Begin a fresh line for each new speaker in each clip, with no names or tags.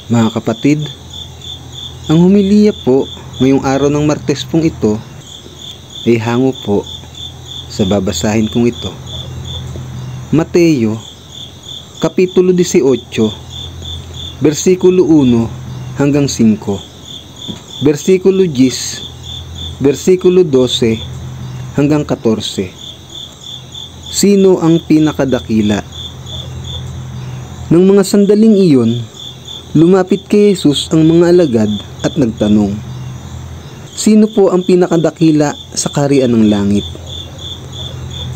Mga kapatid, ang humiliya po ngayong araw ng Martes pong ito ay hango po sa babasahin kong ito. Mateo, Kapitulo 18, versikulo 1 hanggang 5, versikulo 10, versikulo 12 hanggang 14. Sino ang pinakadakila? Nang mga sandaling iyon, lumapit kay Jesus ang mga alagad at nagtanong, sino po ang pinakadakila sa kaharian ng langit?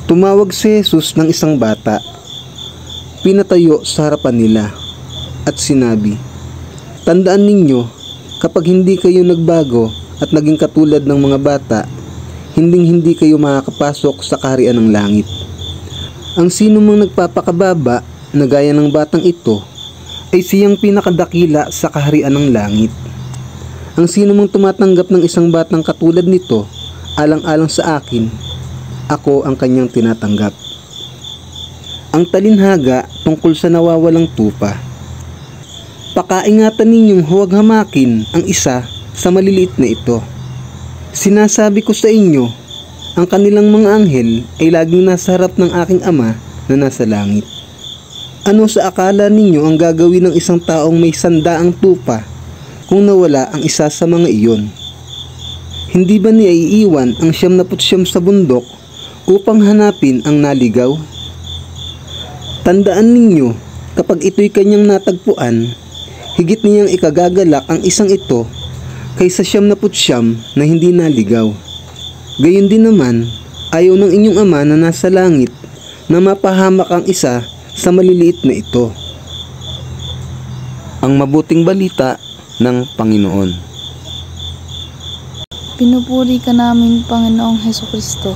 Tumawag si Jesus ng isang bata, pinatayo sa harapan nila, at sinabi, tandaan ninyo, kapag hindi kayo nagbago at naging katulad ng mga bata, hindi kayo makakapasok sa kaharian ng langit. Ang sino mang nagpapakababa na gaya ng batang ito, ay siyang pinakadakila sa kaharian ng langit. Ang sino mang tumatanggap ng isang batang katulad nito, alang-alang sa akin, ako ang kanyang tinatanggap. Ang talinhaga tungkol sa nawawalang tupa. Pakaingatan ninyong huwag hamakin ang isa sa maliliit na ito. Sinasabi ko sa inyo, ang kanilang mga anghel ay laging nasa harap ng aking Ama na nasa langit. Ano sa akala ninyo ang gagawin ng isang taong may 100 tupa kung nawala ang isa sa mga iyon? Hindi ba niya iiwan ang 99 sa bundok upang hanapin ang naligaw? Tandaan ninyo, kapag ito'y kanyang natagpuan, higit niyang ikagagalak ang isang ito kaysa 99 na hindi naligaw. Gayon din naman, ayaw ng inyong Ama na nasa langit na mapahamak ang isa sa maliliit na ito. Ang mabuting balita ng Panginoon.
Pinupuri ka namin, Panginoong Hesukristo.